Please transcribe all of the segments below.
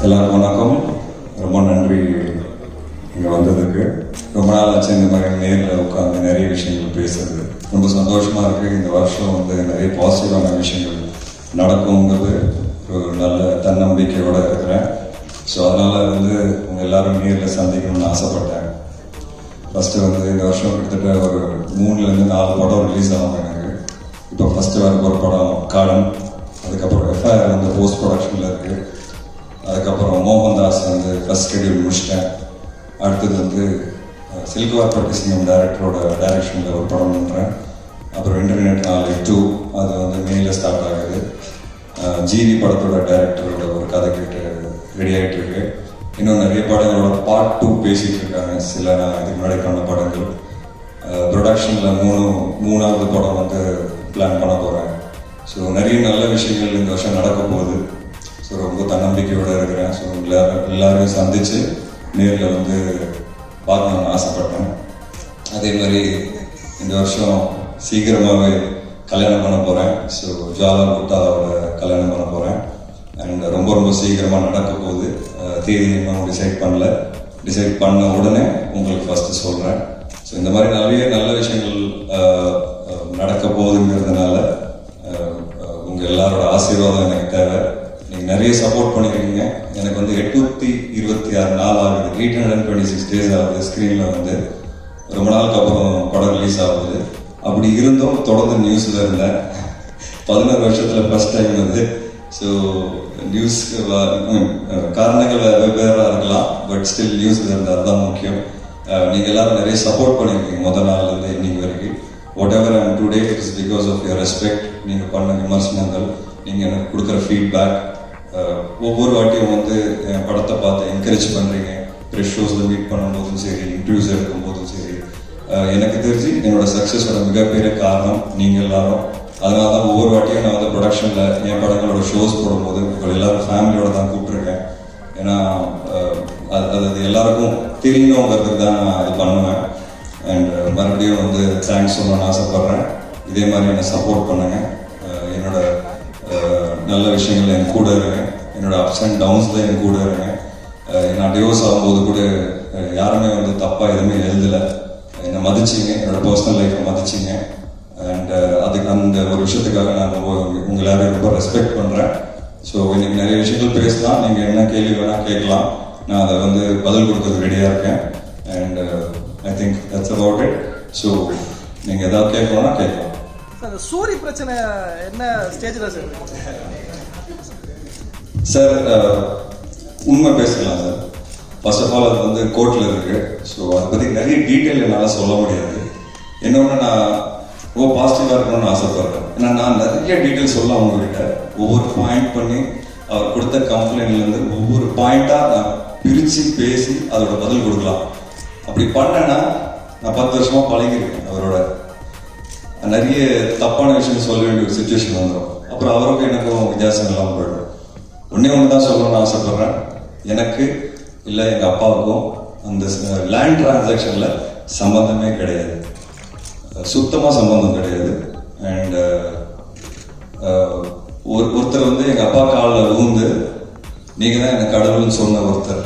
எல்லாருக்கும் வணக்கம். ரொம்ப நன்றி இங்கே வந்ததுக்கு. ரொம்ப நாள் ஆச்சு இந்த மாதிரி நேரில் உட்காந்து நிறைய விஷயங்கள் பேசுறது. ரொம்ப சந்தோஷமாக இருக்குது. இந்த வருஷம் நிறைய பாசிட்டிவான விஷயங்கள் நடக்குங்கிறது ஒரு நல்ல தன்னம்பிக்கையோடு இருக்கிறேன். ஸோ அதனால் உங்கள் எல்லோரும் நேரில் சந்திக்கணும்னு ஆசைப்பட்டேன். ஃபஸ்ட்டு இந்த வருஷம் கிட்டத்தட்ட ஒரு 3-4 படம் ரிலீஸ் ஆகும் எனக்கு. இப்போ ஃபஸ்ட்டு வர ஒரு படம் காடன், அதுக்கப்புறம் எஃப்ஐஆர் போஸ்ட் ப்ரொடக்ஷனில் இருக்குது. அதுக்கப்புறம் மோகன்தாஸ் ஃபஸ்ட் ஷெட்யூல் முடிச்சிட்டேன். அடுத்தது சில்குவார்பட்டி சிங்கம் டைரக்டரோட டைரக்ஷனில் ஒரு படம் பண்ணுறேன். அப்புறம் இன்டர்நெட் நாளை 2 அது மேல ஸ்டார்ட் ஆகுது. ஜிவி படத்தோட டைரக்டரோட ஒரு கதை கேட்டு ரெடி ஆகிட்டு இருக்கு. இன்னும் நிறைய படங்களோட பார்ட் 2 பேசிகிட்டு இருக்காங்க. சில நான் இதுக்கு முன்னாடி பண்ண படங்கள் ப்ரொடக்ஷனில் மூணாவது படம் பிளான் பண்ண போகிறேன். ஸோ நிறைய நல்ல விஷயங்கள் இந்த வருஷம் நடக்க போகுது. ஸோ ரொம்ப தன்னம்பிக்கையோடு இருக்கிறேன். ஸோ எல்லாரையும் சந்தித்து நேரில் பார்க்கணும்னு ஆசைப்பட்டேன். அதே மாதிரி இந்த வருஷம் சீக்கிரமாகவே கல்யாணம் பண்ண போகிறேன். ஸோ ஜாலா குட்டாவோட கல்யாணம் பண்ண போகிறேன். அண்ட் ரொம்ப ரொம்ப சீக்கிரமாக நடக்க போகுது. தேதி இன்னும் டிசைட் பண்ண உடனே உங்களுக்கு ஃபஸ்ட்டு சொல்கிறேன். ஸோ இந்த மாதிரி நிறைய நல்ல விஷயங்கள் நடக்க போகுதுங்கிறதுனால உங்கள் எல்லாரோட ஆசீர்வாதம் எனக்கு தேவை. நீங்கள் நிறைய சப்போர்ட் பண்ணியிருக்கீங்க. எனக்கு 826 நாள் ஆகுது, 826 days ஆகுது. ஸ்க்ரீனில் ரொம்ப நாளுக்கு அப்புறம் படம் ரிலீஸ் ஆகுது. அப்படி இருந்தும் தொடர்ந்து நியூஸில் இருந்தேன். 16 வருஷத்தில் ஃபஸ்ட் டைம் ஸோ நியூஸ்க்கு காரணங்கள் வெவ்வேறாக இருக்கலாம், பட் ஸ்டில் நியூஸில் இருந்தால் தான் முக்கியம். நீங்கள் எல்லாரும் நிறைய சப்போர்ட் பண்ணியிருக்கீங்க முதல் நாள்லேருந்து இன்னைக்கு வரைக்கும். Whatever I'm today it is because of your respect. நீங்கள் பண்ண விமர்சனங்கள், நீங்கள் எனக்கு கொடுக்குற ஃபீட்பேக், ஒவ்வொரு வாட்டியும் என் படத்தை பார்த்து என்கரேஜ் பண்ணுறீங்க. ப்ரெஷ் ஷோஸில் மீட் பண்ணும்போதும் சரி, இன்டர்வியூஸ் எடுக்கும்போதும் சரி. எனக்கு தெரிஞ்சு என்னோட சக்ஸஸோட மிகப்பெரிய காரணம் நீங்கள் எல்லாரும். அதனால தான் ஒவ்வொரு வாட்டியும் நான் ப்ரொடக்ஷனில் என் படங்களோட ஷோஸ் போடும்போது உங்கள் எல்லாரும் ஃபேமிலியோட தான் கூப்பிட்ருக்கேன். ஏன்னா அது எல்லாருக்கும் தெரியணுங்கிறதுக்கு தான் நான் இது பண்ணுவேன். அண்ட் மறுபடியும் தேங்க்ஸ் சொல்லணும்னு ஆசைப்பட்றேன். இதே மாதிரி என்னை சப்போர்ட் பண்ணுங்க. என்னோட நல்ல விஷயங்கள் என் கூட இருங்க. என்னோட அப்ஸ் அண்ட் டவுன்ஸில் என் கூட இருங்க. நான் டிவோர்ஸ் ஆகும்போது கூட யாருமே தப்பாக எதுவுமே எழுதலை. என்னை மதிச்சிங்க, என்னோட பர்சனல் லைஃப்பை மதிச்சிங்க. அண்ட் அதுக்கு அந்த ஒரு விஷயத்துக்காக நான் உங்கள் எல்லாரையும் ரொம்ப ரெஸ்பெக்ட் பண்ணுறேன். ஸோ இன்னைக்கு நிறைய விஷயங்கள் பேசலாம். நீங்கள் என்ன கேள்வி வேணால் கேட்கலாம். நான் அதை பதில் கொடுக்கறது ரெடியாக இருக்கேன். And I think that's about it. So நீங்கள் எதாவது கேட்கணும்னா கேட்கலாம். சூரி பிரச்சனை என்ன ஸ்டேஜில் சார்? உண்மை பேசலாம் சார். ஃபர்ஸ்ட் ஆஃப் ஆல் அது கோர்ட்டில் இருக்குது. ஸோ அதை பற்றி நிறைய டீட்டெயில் என்னால் சொல்ல முடியாது. இன்னொன்று நான் ரொம்ப பாசிட்டிவாக இருக்கணும்னு ஆசைப்படுறேன். ஏன்னா நான் நிறைய டீட்டெயில் சொல்ல அவங்ககிட்ட ஒவ்வொரு பாயிண்ட் பண்ணி அவர் கொடுத்த கம்ப்ளைண்ட்லேருந்து ஒவ்வொரு பாயிண்ட்டாக நான் பிரித்து பேசி அதோட பதில் கொடுக்கலாம். அப்படி பண்ணேன்னா நான் 10 வருஷமாக பழகிருக்கேன் அவரோட. நிறைய தப்பான விஷயம் சொல்ல வேண்டிய ஒரு சுச்சுவேஷன் வந்துடும். அப்புறம் அவருக்கும் எனக்கும் வித்தியாசம் இல்லாமல் போயிடும். ஒன்று தான் சொல்லணும்னு ஆசைப்படுறேன். எனக்கு இல்லை எங்கள் அப்பாவுக்கும் அந்த லேண்ட் டிரான்சாக்ஷனில் சம்மந்தமே கிடையாது. சுத்தமாக சம்மந்தம் கிடையாது. அண்ட் ஒருத்தர் எங்கள் அப்பா காலில் விழுந்து நீங்கள் தான் எனக்கு கடவுள்னு சொன்ன ஒருத்தர்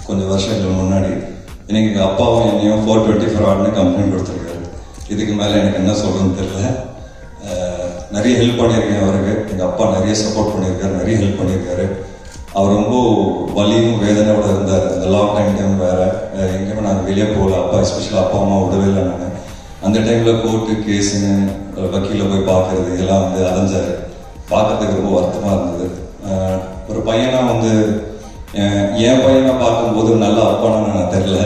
கொஞ்சம் வருஷங்கள் முன்னாடி எனக்கு எங்கள் அப்பாவும் என்னையும் 424 கம்ப்ளைண்ட் கொடுத்துருக்காரு. இதுக்கு மேலே எனக்கு என்ன சொல்கிறதுன்னு தெரியல. நிறைய ஹெல்ப் பண்ணியிருக்கேன் அவருக்கு. எங்கள் அப்பா நிறைய சப்போர்ட் பண்ணியிருக்காரு, நிறைய ஹெல்ப் பண்ணியிருக்காரு. அவர் ரொம்ப வலியும் வேதனையோடு இருந்தார். அந்த லாக்டவுன் டைம் வேறு எங்கேயுமே நாங்கள் வெளியே போகல. அப்பா எஸ்பெஷலாக அப்பா அம்மா விடவே இல்லை. நான் அந்த டைமில் கோர்ட்டு கேஸுன்னு வக்கீலில் போய் பார்க்குறது இதெல்லாம் அலைஞ்சார். பார்க்கறதுக்கு ரொம்ப வருத்தமாக இருந்தது. ஒரு பையனாக என் பையனை பார்க்கும்போது நல்ல அப்பானா நான் தெரில,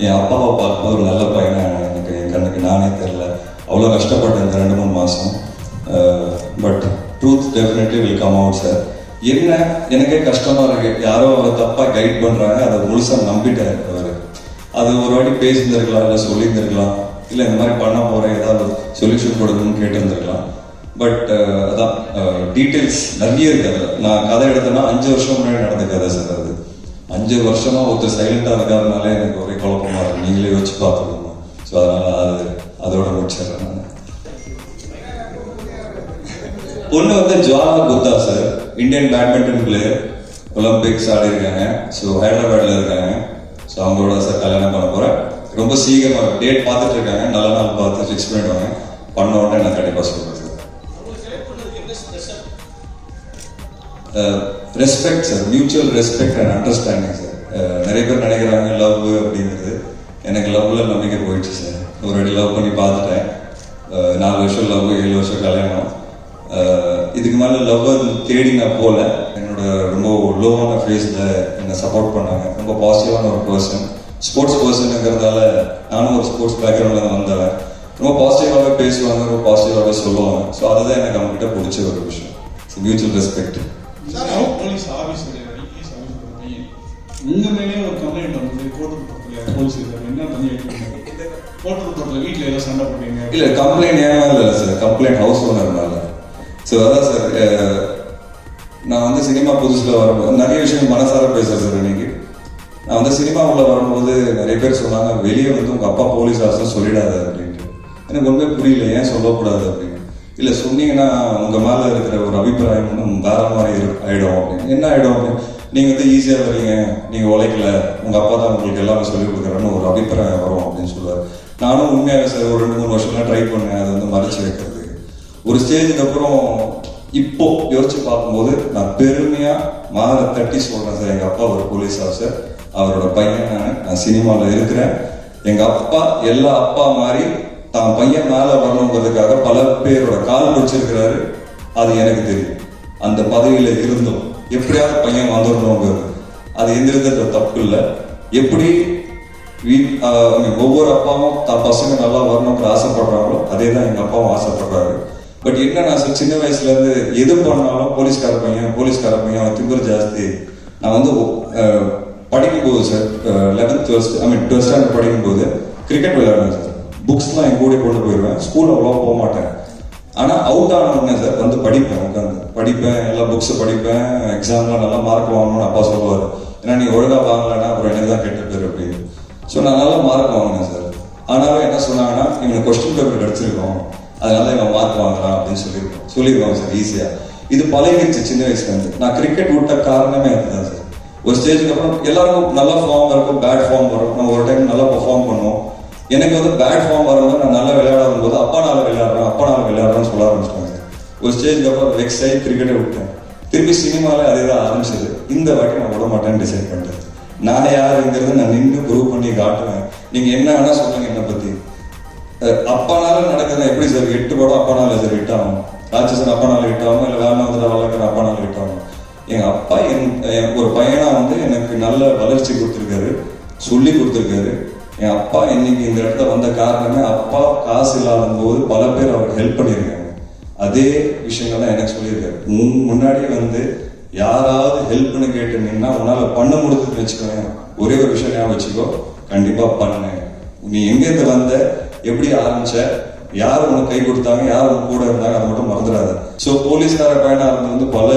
என் அப்பாவை பார்க்கும்போது ஒரு நல்ல பையனா எனக்கு என் கண்ணுக்கு நானே தெரில. அவ்வளோ கஷ்டப்பட்டேன் இந்த 2-3 மாதம். But truth definitely will come out sir. என்ன எனக்கே கஷ்டமாக இருக்குது. யாரோ தப்பாக கைட் பண்ணுறாங்க, அதை முழுசாக நம்பிட்டார் அவர். அது ஒரு வாட்டி பேசியிருந்திருக்கலாம், இல்லை சொல்லியிருந்திருக்கலாம், இல்லை இந்த மாதிரி பண்ண போகிறேன் ஏதாவது சொல்யூஷன் கொடுக்கணும்னு கேட்டிருந்துருக்கலாம். பட் அதான் டீட்டெயில்ஸ் நிறைய இருக்குது அதில். நான் கதை எடுத்தேன்னா 5 வருஷம் முன்னாடி நடந்த கதை சார். அது 5 வருஷமாக ஒருத்தர் சைலண்டாக இருக்காதனாலே எனக்கு ஒரே குழப்பமாக இருக்குது. நீங்களே வச்சு பார்த்துக்கணும். ஸோ அதனால் அதோட முடிச்சிடுறேன் நான். ஒன்று ஜுவாலா குத்தா sir, Indian badminton player. Olympics ஆடி இருக்காங்க. ஸோ ஹைதராபாத்ல இருக்காங்க. ஸோ அவங்களோட சார் கல்யாணம் பண்ண போகிறேன். ரொம்ப சீக்கிரமாக டேட் பார்த்துட்டு இருக்காங்க. நல்ல நாள் பார்த்து ஃபிக்ஸ் பண்ணிடுவாங்க. பண்ண உடனே நான் கண்டிப்பாக சொல்கிறேன் sir. Respect sir, mutual respect and understanding sir. நிறைய பேர் நினைக்கிறாங்க லவ் அப்படிங்கிறது. எனக்கு லவ்ல நம்பிக்கை போயிடுச்சு சார். ஒரு வாட்டி லவ் பண்ணி பார்த்துட்டேன். 4 வருஷம் லவ், 7 வருஷம் கல்யாணம். இதுக்கு மேலே லவ் தேடி நான் போகல. என்னோட ரொம்ப லோவான ஃபேஸில் என்னை சப்போர்ட் பண்ணாங்க. ரொம்ப பாசிட்டிவான ஒரு பர்சன். ஸ்போர்ட்ஸ் பர்சனுங்கிறதால நானும் ஒரு ஸ்போர்ட்ஸ் பேக்ரவுண்டில் தான் வந்தவன். ரொம்ப பாசிட்டிவாகவே பேசுவாங்க, ரொம்ப பாசிட்டிவாகவே சொல்லுவாங்க. ஸோ அதுதான் எனக்கு அவங்ககிட்ட பிடிச்ச ஒரு விஷயம். Mutual respect. போலீஸ் ஆஃபீஸர் உங்க மேலே ஒரு கம்ப்ளைண்ட் வந்து கோர்ட்டு போலீஸ் என்ன பண்ணி கோர்ட்டு வீட்டில் ஏதோ சண்டை போட்டீங்க? இல்லை, கம்ப்ளைண்ட் ஏன் மேலே இல்லை சார், கம்ப்ளைண்ட் ஹவுஸ் ஓனர் மேலே. ஸோ அதான் சார், நான் வந்து சினிமா புதுசில் வரும்போது நிறைய விஷயம் மனசார பேசுகிறேன் சார். இன்னைக்கு நான் வந்து சினிமாவில் வரும்போது நிறைய பேர் சொன்னாங்க வெளியே வந்து உங்கள் அப்பா போலீஸ் ஆஃபீஸர் சொல்லிடாத அப்படின்ட்டு. எனக்கு ஒன்றுமே புரியல, ஏன் சொல்லக்கூடாது அப்படின்னு. இல்லை சொன்னீங்கன்னா உங்கள் மேலே இருக்கிற ஒரு அபிப்பிராயம் வந்து வேற மாதிரி ஆகிடும் அப்படின்னு. என்ன ஆகிடும் அப்படின்னு, நீங்கள் வந்து ஈஸியாக வரீங்க, நீங்கள் உழைக்கல, உங்கள் அப்பா தான் உங்களுக்கு எல்லாமே சொல்லிக் கொடுக்குறாருன்னு ஒரு அபிப்பிராயம் வரும் அப்படின்னு சொல்லுவார். நானும் உண்மையாக சார் ஒரு 2-3 வருஷம்லாம் ட்ரை பண்ணேன் அதை வந்து மறைச்சு வைக்கிறது. ஒரு ஸ்டேஜுக்கு அப்புறம் இப்போ யோசிச்சு பார்க்கும்போது நான் பெருமையாக மாற தட்டி சொல்கிறேன் சார், எங்கள் அப்பா ஒரு போலீஸ் ஆஃபீஸர், அவரோட பையன் நான் சினிமாவில் இருக்கிறேன். எங்கள் அப்பா எல்லா அப்பா மாதிரி தான் பையன் மேலே வரணுங்கிறதுக்காக பல பேரோட கால் பிடிச்சிருக்கிறாரு. அது எனக்கு தெரியும். அந்த பதவியில் இருந்தோம் எப்படியாவது பையன் வந்துடணுங்கிறது அது எந்த விதத்துல தப்பு இல்லை. எப்படி ஒவ்வொரு அப்பாவும் தான் பசங்க நல்லா வரணுங்கிற ஆசைப்படுறாங்களோ அதே தான் எங்கள் அப்பாவும் ஆசைப்படுறாரு. பட் என்ன, நான் சின்ன வயசுலேருந்து எது பண்ணாலும் போலீஸ்கார பையன் அவன் திமிரு ஜாஸ்தி. நான் வந்து படிக்கும்போது சார் 11th 12th ஸ்டாண்டர்ட் படிக்கும்போது கிரிக்கெட் விளையாடுவேன் சார். புக்ஸ்லாம் என் கூட கொண்டு போயிடுவேன். ஸ்கூல் அவ்வளோ போக மாட்டேன். ஆனால் அவுட் ஆனவுடனே சார் வந்து படிப்பேன், உட்காந்து படிப்பேன், எல்லா புக்ஸை படிப்பேன். எக்ஸாம்லாம் நல்லா மார்க் வாங்கணும்னு அப்பா சொல்லுவார். ஏன்னா நீ ஒழுங்காக வாங்கலைன்னா அப்புறம் எனக்கு தான் கெட்ட பேர் அப்படின்னு. ஸோ நான் நல்லா மார்க் வாங்கினேன் சார். ஆனாலும் என்ன சொன்னாங்கன்னா இவனுக்கு கொஸ்டின் பேப்பர் கிடச்சிருக்கோம், அதனால இவன் மார்க் வாங்கலாம் அப்படின்னு சொல்லியிருக்காங்க சார் ஈஸியாக. இது பழகிடுச்சு சின்ன வயசுலேருந்து. நான் கிரிக்கெட் விட்ட காரணமே அதுதான் சார். ஒரு ஸ்டேஜுக்கு அப்புறம் எல்லாருக்கும் நல்லா ஃபார்ம் இருக்கும், பேட் ஃபார்ம் வரும். நம்ம ஒரு டைம் நல்லா பெர்ஃபார்ம் பண்ணுவோம். எனக்கு வந்து பேட் ஃபார்ம் வரும்போது நான் நல்லா விளையாட வரும்போது அப்பா நாள் விளையாடுறேன்னு சொல்ல ஆரம்பிச்சிட்டாங்க சார். ஒரு ஸ்டேஜுக்கு அப்புறம் வெக்ஸ் ஆகி கிரிக்கெட்டை விட்டேன். திரும்பி சினிமாவில் அதே தான் ஆரம்பிச்சது. இந்த வாட்டி நான் விட மாட்டேன்னு டிசைட் பண்ணிட்டேன். நான் யாருங்கிறது நான் நின்று ப்ரூவ் பண்ணி காட்டுவேன். நீங்கள் என்ன வேணால் சொல்லுங்க என்னை பற்றி. அப்பனால நடக்குது எப்படி சார் 8 படம் அப்பனால சார் ஹிட் ஆகும், ராட்சசன் அப்பனால ஹிட் ஆகும், இல்லை வேணாந்திர வழக்கிற அப்பனால ஹிட் ஆகும். எங்கள் அப்பா ஒரு பையனாக வந்து எனக்கு நல்ல வளர்ச்சி கொடுத்துருக்காரு, சொல்லி கொடுத்துருக்காரு. என் அப்பா இன்னைக்கு இந்த இடத்துல வந்த காரணமே அப்பா காசு இல்லாத போது பல பேர் அவருக்கு ஹெல்ப் பண்ணியிருக்காங்க. அதே விஷயங்கள் தான் எனக்கு சொல்லியிருக்காரு. முன்னாடி வந்து யாராவது ஹெல்ப்னு கேட்டுனீங்கன்னா உன்னால் பண்ண முடிஞ்சதுன்னு வச்சுக்கோங்க. ஒரே ஒரு விஷயம் ஞாபகம் வச்சுக்கோ, கண்டிப்பாக பண்ணு. நீ எங்கேருந்து வந்த, எப்படி ஆரம்பிச்ச, யார் உனக்கு கை கொடுத்தாங்க, யார் உனக்கு கூட இருந்தாங்க, அதை மட்டும் மறந்துடாது. ஸோ போலீஸ்கார பையனாக இருந்து வந்து பல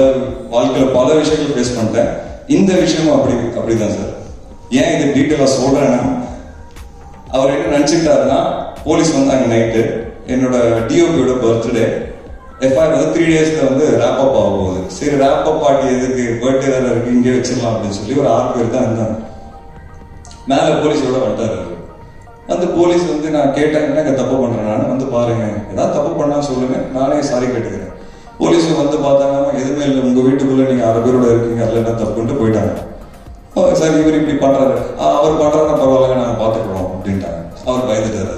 வாழ்க்கையில் பல விஷயங்கள் ஃபேஸ் பண்ணிட்டேன். இந்த விஷயமும் அப்படிதான் சார். ஏன் இது டீட்டெயிலாக சொல்கிறேன்னா, அவர் என்ன நினச்சிக்கிட்டாருன்னா, போலீஸ் வந்தாங்க நைட்டு, என்னோட டிஓபியோட பர்த்டே, எஃப்ஐஆர் வந்து 3 daysல வந்து ரேப் அப் ஆக போகுது. சரி ரேப் அப் பார்ட்டி எதுக்கு, பர்த்டே தானே இருக்கு, இங்கே வச்சிடலாம் அப்படின்னு சொல்லி ஒரு 6 பேர் தான் இருந்தாங்க. மேலே போலீஸோட வந்துட்டாரு. அந்த போலீஸ் வந்து நான் கேட்டேன், என்னங்க தப்பு பண்ணுறேன், நான் வந்து பாருங்க, ஏதாவது தப்பு பண்ணா சொல்லுங்க, நானே சாரி கேட்டுக்கிறேன். போலீஸ் வந்து பார்த்தாங்க, எதுவுமே இல்லை, உங்கள் வீட்டுக்குள்ளே நீங்கள் 6 பேரோட இருக்கீங்க, அதில் என்ன தப்புன்ட்டு போயிட்டாங்க. சார் இவர் இப்படி பண்ணுறாரு, அவர் பண்ணுறாருன்னா பரவாயில்ல, நாங்கள் பார்த்துக்குறோம் அப்படின்ட்டாங்க. அவர் பயந்துட்டாரு.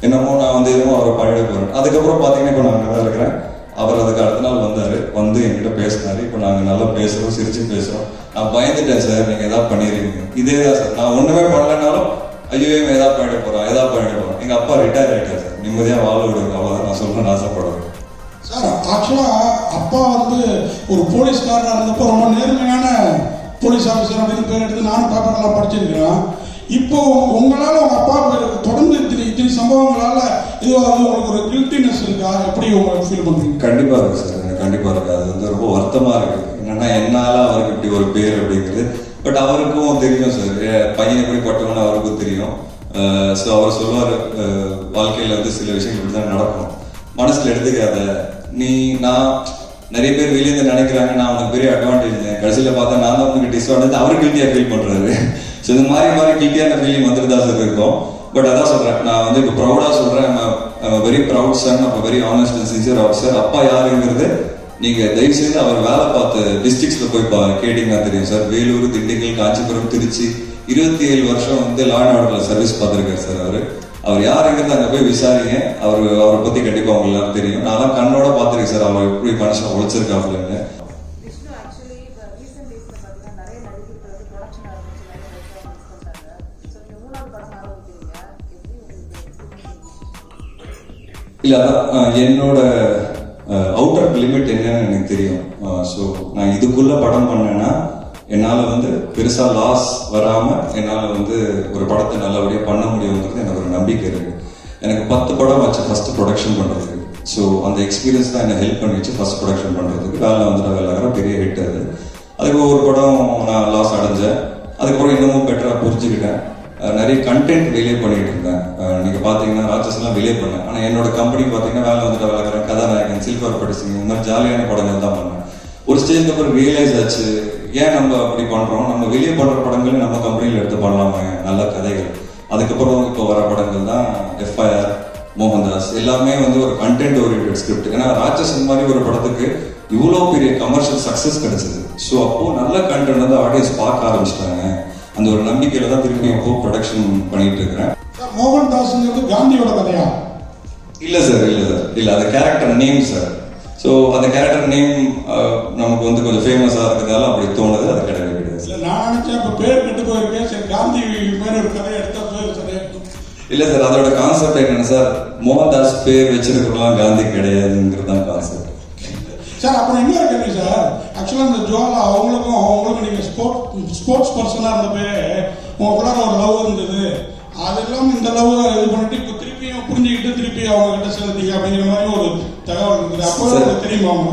என்னமோ நான் வந்து எதுவும் அவரை பழக போகிறேன். அதுக்கப்புறம் பார்த்தீங்கன்னா இப்போ நான் நல்லா இருக்கிறேன். அவர் அதுக்கு அடுத்த நாள் வந்தார், வந்து என்கிட்ட பேசினாரு. இப்போ நாங்கள் நல்லா பேசுகிறோம், சிரிச்சு பேசுகிறோம். நான் பயந்துட்டேன் சார், நீங்கள் எதாவது பண்ணிடுறீங்க. இதே தான் சார், நான் ஒன்றுமே பண்ணலைனாலும் ஐயோ ஏதாவது பண்ணிட போகிறோம். எங்கள் அப்பா ரிட்டையர் ஆகிட்டார் சார், நிம்மதியாக வாழ விடுங்க, அவ்வளோதான் நான் சொல்லணும்னு ஆசைப்படுறேன் சார். ஆக்சுவலாக அப்பா வந்து ஒரு போலீஸ்காரனாக இருந்தப்போ ரொம்ப நேர்மையான போலீஸ் ஆஃபீஸர் அப்படின்னு பேர் எடுத்து நானும் பேப்பர்லாம் படிச்சிருக்கிறேன். இப்போ உங்களால் உங்கள் அப்பா தொடர்ந்து இத்தனை சம்பவங்களால் இது வந்து உங்களுக்கு ஒரு கில்ட்டினஸ் இருக்கா, எப்படி உங்களுக்கு ஃபீல் பண்ணுறீங்க? கண்டிப்பாக இருக்குது சார், எனக்கு கண்டிப்பாக இருக்குது. அது வந்து ரொம்ப வருத்தமாக இருக்குது. என்னென்னா என்னால் அவருக்கு இப்படி ஒரு பேர் அப்படிங்கிறது. பட் அவருக்கும் தெரியும் சார், பையன் எப்படி பட்டவன்னு அவருக்கும் தெரியும். ஸோ அவர் சொல்லுவார், வாழ்க்கையில் வந்து சில விஷயங்கள் இப்படி தான் நடக்கும், மனசில் எடுத்துக்காத, நான் நிறைய பேர் வெளியே நினைக்கிறாங்க நான் அவனுக்கு பெரிய அட்வான்டேஜ், கடைசியில் பார்த்தா நான் தான் அவனுக்கு டிஸ்அட்வான்டேஜ், அவரு கில்ட்டியாக ஃபீல் பண்ணுறாரு. ஸோ இந்த மாதிரி கில்ட்டியான ஃபீலிங் வந்துட்டு தான் சார் இருக்கும். பட் அதான் சொல்கிறேன், நான் வந்து இப்போ ப்ரௌடாக சொல்கிறேன், வெரி ப்ரௌட் சன், அப்போ very honest and sincere officer. அப்பா யாருங்கிறது நீங்கள் தயவுசெய்து அவர் வேலை பார்த்த டிஸ்ட்ரிக்ஸில் போய் கேட்டிங்கன்னா தெரியும் சார். வேலூர், திண்டுக்கல், காஞ்சிபுரம், திருச்சி 27 வருஷம் வந்து லா அண்ட் ஆர்டரில் சர்வீஸ் பார்த்துருக்காரு சார். அவர் யாருங்கிறது அங்கே போய் விசாரிங்க, அவரை பற்றி கண்டிப்பாக அவங்க எல்லாரும் தெரியும். நான்லாம் கண்ணோட பார்த்துருக்கேன் சார் அவர் எப்படி மனுஷன் உழைச்சிருக்காப்புலன்னு. இல்லை அதான் என்னோட அவுட்டர் லிமிட் என்னன்னு எனக்கு தெரியும். ஸோ நான் இதுக்குள்ள படம் பண்ணேன்னா என்னால் வந்து பெருசாக லாஸ் வராமல் என்னால் வந்து ஒரு படத்தை நல்லபடியாக பண்ண முடியுங்கிறது எனக்கு ஒரு நம்பிக்கை இருக்குது. எனக்கு 10 படம் வச்சு ஃபஸ்ட்டு ப்ரொடக்ஷன் பண்ணுறதுக்கு. ஸோ அந்த எக்ஸ்பீரியன்ஸ் தான் என்னை ஹெல்ப் பண்ணிச்சு ஃபஸ்ட் ப்ரொடக்ஷன் பண்ணுறதுக்கு. வேலை வந்துட்டு வேலை பெரிய ஹிட் அது. அதுக்கு ஒரு படம் நான் லாஸ் அடைஞ்சேன். அதுக்கப்புறம் இன்னமும் பெட்டராக புரிஞ்சுக்கிட்டேன். நிறைய கண்டென்ட் வெளியே பண்ணிட்டு இருந்தேன். நீங்கள் பார்த்தீங்கன்னா ராட்சஸ்லாம் வெளியே பண்ணேன். ஆனால் என்னோட கம்பெனி பார்த்தீங்கன்னா வேலை வந்துட்டு வேலை கதாநாயகன், சில்வர் பட்டிசிங், இந்த மாதிரி ஜாலியான படங்கள் தான் பண்ணேன். ஒரு ஸ்டேஜ்க்கு அப்புறம் ரியலைஸ் ஆச்சு, ஏன் நம்ம அப்படி பண்ணுறோம், நம்ம வெளியே பண்ணுற படங்கள் நம்ம கம்பெனியில் எடுத்து பண்ணலாமே, நல்ல கதைகள். அதுக்கப்புறம் இப்போ வர படங்கள் தான் FIR, மோகன்தாஸ், எல்லாமே வந்து ஒரு கண்டென்ட் ஓரியன்டட் ஸ்கிரிப்ட். ஏன்னா ராட்சசன் மாதிரி ஒரு படத்துக்கு இவ்வளோ பெரிய கமர்ஷியல் சக்ஸஸ் கிடைச்சது. ஸோ அப்போது நல்ல கண்டென்ட் வந்து ஆடியன்ஸ் பார்க்க ஆரம்பிச்சிட்டாங்க. அந்த ஒரு நம்பிக்கையில் தான் திருப்பி இப்போ ப்ரொடக்ஷன் பண்ணிட்டு இருக்கிறேன். மோகன்தாஸ்ங்கிறது காந்தியோட கதையா? இல்லை சார், இல்லை அது கேரக்டர் நேம் சார். ஸோ அந்த கேரக்டர் நேம் நமக்கு வந்து கொஞ்சம் ஃபேமஸாக இருக்கிறதால அப்படி தோணுது. அது கிடையாது. இல்லை நான் நினச்சேன் இப்போ பேர் கெட்டு போயிருக்கேன், சரி காந்தி பேர் ஒரு கதை எடுத்த பேர் சரியா? இல்லை சார், அதோட கான்செப்ட் என்னென்ன சார், மோகன்தாஸ் பேர் வச்சிருக்கிறலாம் காந்தி கிடையாதுங்கிறது தான் கான்செப்ட் சார். அப்புறம் இன்னொரு கேள்வி சார், ஆக்சுவலாக இந்த ஜுவாலா அவங்களுக்கும் நீங்கள் ஸ்போர்ட்ஸ் பர்சனாக இருந்தப்பே உங்களுக்குள்ள ஒரு லவ் இருந்தது. அதெல்லாம் இந்த லவ் இது பண்ணிட்டு இப்போ திருப்பியும் புரிஞ்சுக்கிட்டு திருப்பி அவங்க கிட்ட சேர்ந்தீங்க அப்படிங்கிற மாதிரி ஒரு தகவல் இருக்குது. அப்போ தெரியுமா அவங்க?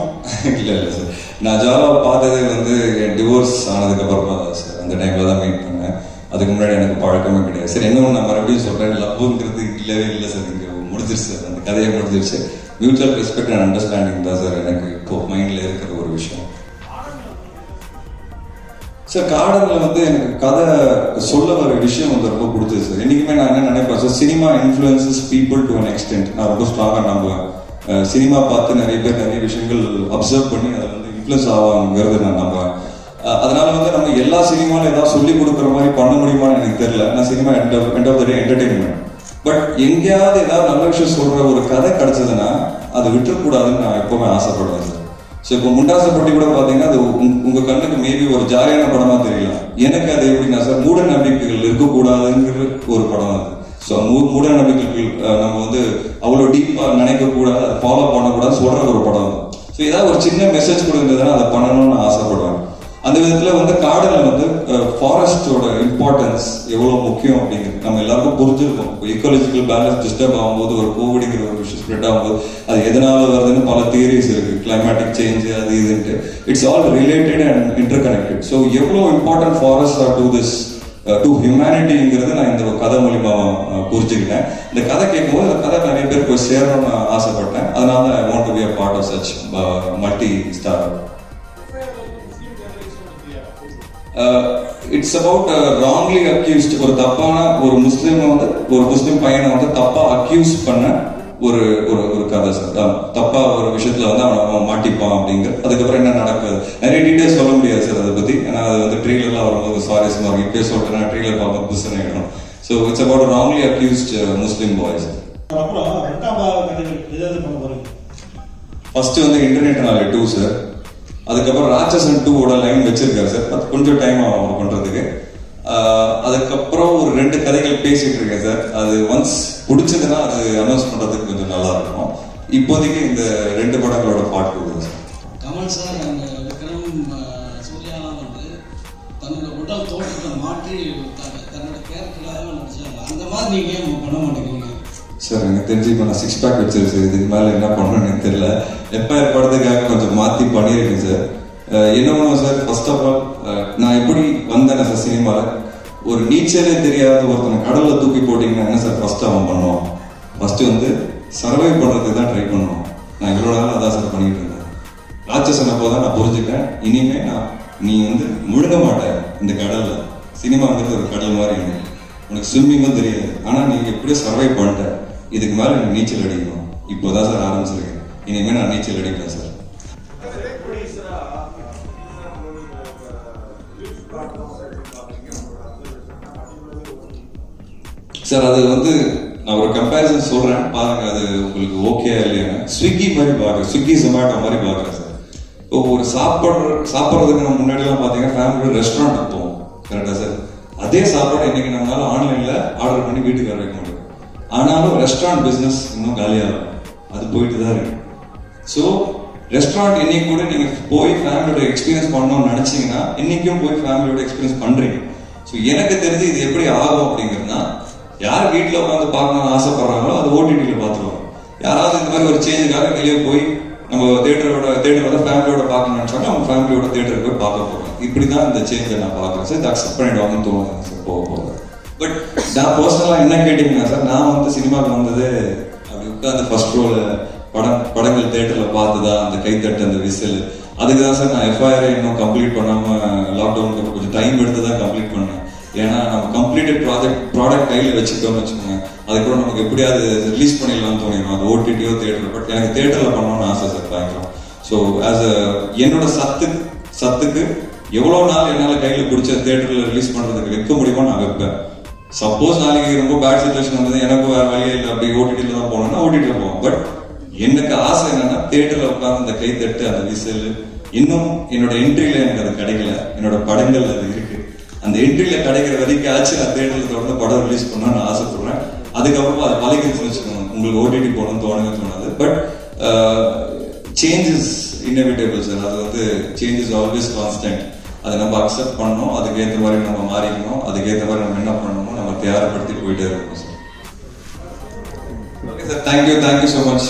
இல்லை சார், நான் ஜுவாலாவை பார்த்ததே வந்து என் டிவோர்ஸ் ஆனதுக்கு அப்புறமா தான் சார். அந்த டைமில் தான் மீட் பண்ணேன். அதுக்கு முன்னாடி எனக்கு பழக்கமே கிடையாது சார். இன்னொன்று நான் மறுபடியும் சொல்கிறேன், லவ்ங்கிறது இல்லவே இல்லை சார். இங்கே முடிஞ்சிருச்சு சார், அந்த கதையை முடிஞ்சிருச்சு. மியூச்சுவல் ரெஸ்பெக்ட் அண்ட் அண்டர்ஸ்டாண்டிங் தான் சார் எனக்கு இப்போ மைண்டில் இருக்கிற ஒரு விஷயம் சார். கார்டனில் வந்து எனக்கு கதை சொல்ல வர விஷயம் வந்து ரொம்ப பிடிச்சது சார். என்றைக்குமே நான் என்ன நினைப்பேன் sir, cinema influences people to an extent. நான் ரொம்ப ஸ்ட்ராங்காக நம்புவேன். சினிமா பார்த்து நிறைய பேர் நிறைய விஷயங்கள் அப்சர்வ் பண்ணி அதில் வந்து இன்ஃப்ளூயன்ஸ் ஆவாங்கிறது நான் நம்புவேன். அதனால வந்து நம்ம எல்லா சினிமாவில் ஏதாவது சொல்லிக் கொடுக்குற மாதிரி பண்ண முடியுமான்னு எனக்கு தெரியல. நான் cinema end of the day entertainment. But எங்கேயாவது ஏதாவது நல்ல விஷயம் சொல்கிற ஒரு கதை கிடைச்சதுன்னா அதை விட்டுறக்கூடாதுன்னு நான் எப்போவுமே ஆசைப்படுவேன் சார். ஸோ இப்போ முண்டாசப்பட்டி கூட பார்த்தீங்கன்னா அது உங்கள் கண்ணுக்கு மேபி ஒரு ஜாலியான படமாக தெரியலாம். எனக்கு அது எப்படின்னா சார், மூட நம்பிக்கைகள் இருக்கக்கூடாதுங்கிற ஒரு படம் அது. ஸோ மூட நம்பிக்கைகள் நம்ம வந்து அவ்வளோ டீப்பாக நினைக்கக்கூடாது, அதை ஃபாலோ பண்ணக்கூடாது சொல்கிற ஒரு படம் அது. ஸோ ஏதாவது ஒரு சின்ன மெசேஜ் கொடுக்குறதுனா அதை பண்ணணும்னு நான் ஆசைப்படுவேன். அந்த விதத்தில் வந்து காடில் வந்து ஃபாரஸ்டோட இம்பார்ட்டன்ஸ் எவ்வளோ முக்கியம் அப்படிங்கிறது நம்ம எல்லாருக்கும் புரிஞ்சிருக்கும். ஈக்காலஜிக்கல் பேலன்ஸ் டிஸ்டர்ப் ஆகும்போது, ஒரு கோவிடுங்கிற ஒரு விஷயம் ஸ்ப்ரெட் ஆகும்போது அது எதனால வருதுன்னு பல தியரிஸ் இருக்குது. கிளைமேட்டிக் சேஞ்ச் அது இதுன்ட்டு it's all related and interconnected. So எவ்வளோ important forest are to this to ஹியூமனிட்டிங்கிறது நான் இந்த கதை மூலியமாக புரிஞ்சுக்கிட்டேன். இந்த கதை கேட்கும்போது இந்த கதை நிறைய பேர் போய் சேரணும்னு ஆசைப்பட்டேன். அதனால I want to be a part of such multi star. It's about wrongly accused. ஒரு தப்பான ஒரு முஸ்லீம் பையனை வந்து தப்பா அக்யூஸ் பண்ண ஒரு ஒரு ஒரு கதை சார். தப்பா ஒரு விஷயத்துல வந்து அவன் மாட்டிப்பான் அப்படிங்கிற. அதுக்கப்புறம் என்ன நடக்குது நிறைய டீடைல்ஸ் சொல்ல முடியாது சார் அதை பத்தி. ஏன்னா அது வந்து ட்ரெய்லர்லாம் வரும்போது சுவாரஸ்யமா இருக்கும். இப்பயே சொல்லிட்டேன், ட்ரெய்லர் பார்க்க புதுசு ஆகிடும். So it's about wrongly accused Muslim boys. First வந்து இன்டர்நெட் நாளே 2 சார். அதுக்கப்புறம் ராட்சசன் 2ஓட லைன் வச்சிருக்காரு சார். அது கொஞ்சம் டைம் ஆகும் அவர் பண்றதுக்கு. அதுக்கப்புறம் ஒரு 2 கதைகள் பேசிட்டு இருக்கேன் சார். அது ஒன்ஸ் பிடிச்சதுன்னா அது அனௌன்ஸ் பண்றதுக்கு கொஞ்சம் நல்லா இருக்கும். இப்போதைக்கு இந்த 2 படங்களோட பாட்டு கொடுங்க சார். கமல் சார் அந்த விக்ரம் சூர்யாலாம் வந்து தன்னோட உடல் தோற்றத்தை மாற்றி தன்னோட கேரக்டராக நடிச்சாங்க. அந்த மாதிரி நீங்க ஏன் பண்ண மாட்டேங்கிறீங்க சார்? எனக்கு தெரிஞ்சு இப்போ நான் 6 பேக் வச்சிருக்கேன் சார். இதுக்கு மேலே என்ன பண்ணணும்னு எனக்கு தெரியல. எம்பயர் படத்துக்காக கொஞ்சம் மாற்றி பண்ணியிருக்கேன் சார். என்ன பண்ணுவோம் சார், ஃபர்ஸ்ட் ஆஃப் ஆல் நான் எப்படி வந்தேன் சார் சினிமாவில், ஒரு நீச்சலே தெரியாத ஒருத்தனை கடலில் தூக்கி போட்டிங்கன்னா என்ன சார் ஃபர்ஸ்ட் அவன் பண்ணுவான்? ஃபர்ஸ்ட் வந்து சர்வை பண்ணுறதுக்கு தான் ட்ரை பண்ணுவான். நான் இவ்வளோ நாள் அதான் சார் பண்ணிட்டு இருந்தேன். ராட்சசன் அப்போ தான் நான் புரிஞ்சுக்கிறேன், இனிமே நீ வந்து முழுக மாட்ட இந்த கடல்ல. சினிமாங்கிறது ஒரு கடல் மாதிரி இல்லை, உனக்கு ஸ்விம்மிங்கும் தெரியாது, ஆனா நீ எப்படியோ சர்வை பண்ணிட்ட, இதுக்கு மேல நீ நீச்சல் அடிக்கணும். இப்போதான் சார் ஆரம்பிச்சிருக்கேன், இனிமே நான் நீச்சல் அடிப்பேன் சார். சார் அது வந்து நான் ஒரு கம்பேரிசன் சொல்றேன் பாருங்க, அது உங்களுக்கு ஓகே இல்லையா. ஸ்விக்கி மாதிரி பார்க்குறேன், ஸ்விக்கி ஜொமேட்டோ மாதிரி பார்க்குறேன் சார். இப்போ ஒரு சாப்பிட்றதுக்கு நம்ம முன்னாடிலாம் பார்த்தீங்கன்னா ஃபேமிலியோட ரெஸ்டாரண்ட்டுக்கு போவோம், கரெக்டா சார்? அதே சாப்பாடு இன்னைக்கு நம்மளால ஆன்லைன்ல ஆர்டர் பண்ணி வீட்டுக்கு வர வைக்க முடியும். ஆனாலும் ரெஸ்டாரண்ட் பிஸ்னஸ் இன்னும் காலியாகும், அது போயிட்டு தான் இருக்கு. ஸோ ரெஸ்டாரண்ட் இன்னைக்கு கூட நீங்க போய் ஃபேமிலியோட எக்ஸ்பீரியன்ஸ் பண்ணணும்னு நினைச்சீங்கன்னா இன்னைக்கும் போய் ஃபேமிலியோட எக்ஸ்பீரியன்ஸ் பண்றீங்க. ஸோ எனக்கு தெரிஞ்சு இது எப்படி ஆகும் அப்படிங்கிறதுனா, யார் வீட்டில் உட்காந்து பார்க்கணும்னு ஆசைப்படுறாங்களோ அது ஓடிடியில் பார்த்துருவாங்க. யாராவது இந்த மாதிரி ஒரு சேஞ்சுக்காக வெளியே போய் நம்ம தேட்டரோட ஃபேமிலியோட பார்க்கணும்னு நினைச்சாங்க, அவங்க ஃபேமிலியோட தேட்டருக்கு போய் பார்க்க போகிறோம். இப்படி தான் இந்த சேஞ்சை நான் பார்க்குறேன் சார். இதை அக்செப்ட் பண்ணிடுவாங்கன்னு தோணுது சார் போக போக. பட் நான் பர்சனலாக என்ன கேட்டீங்கன்னா சார், நான் வந்து சினிமாவுக்கு வந்தது அப்படி உட்காந்து ஃபர்ஸ்ட் ரோல படங்கள் தேட்டரில் பார்த்துதான் அந்த கைத்தட்டு அந்த விசில், அதுக்கு தான் சார் நான் எஃப்ஐஆர் இன்னும் கம்ப்ளீட் பண்ணாமல் லாக்டவுனுக்கு கொஞ்சம் டைம் எடுத்து தான் கம்ப்ளீட் பண்ணேன். ஏன்னா நம்ம கம்ப்ளீட்டட் ப்ராடக்ட் கையில் வச்சுக்கோன்னு வச்சுக்கோங்க, அதுக்கப்புறம் நமக்கு எப்படியாவது ரிலீஸ் பண்ணிடலாம்னு தோணிடும், அது ஓடிடியோ தேட்டர். பட் எனக்கு தேட்டரில் பண்ணணும்னு ஆசை சார் பயங்கரம். ஸோ ஆஸ் என்னோட சத்துக்கு எவ்வளோ நாள் என்னால் கையில் பிடிச்ச தேட்டரில் ரிலீஸ் பண்ணுறதுக்கு வைக்க முடியுமோ நான் வைப்பேன். சப்போஸ் நாளைக்கு ரொம்ப பேட் சுச்சுவேஷன் வந்தது, எனக்கு வேறு வழியே இல்லை, அப்படி ஓடிடியில் தான் போனோம்னா ஓடிடியில் போவோம். பட் எனக்கு ஆசை என்னன்னா தேட்டரில் உட்காந்து அந்த கைத்தட்டு அந்த விசில், இன்னும் என்னோட என்ட்ரியில் எனக்கு அது கிடைக்கல, என்னோட படங்கள் அது இருக்கு. அந்த என்ட்ரியில் கிடைக்கிற வரைக்கும் ஆச்சு நான் தேட்டரில் தொடர்ந்து படம் ரிலீஸ் பண்ணணும்னு நான் ஆசைப்படுறேன். அதுக்கப்புறமா அது பழகிடுச்சுன்னு வச்சுக்கோங்க, உங்களுக்கு ஓடிடி போகணும்னு தோணாது. But change is inevitable sir. அது வந்து சேஞ்ச் இஸ் ஆல்வேஸ் கான்ஸ்டன்ட். அதை நம்ம அக்செப்ட் பண்ணணும், அதுக்கேற்ற மாதிரி நம்ம மாறிக்கணும், அதுக்கேற்ற மாதிரி நம்ம என்ன பண்ணணுமோ நம்ம தயார்படுத்தி போயிட்டே இருக்கணும் sir. Okay sir, thank you so much.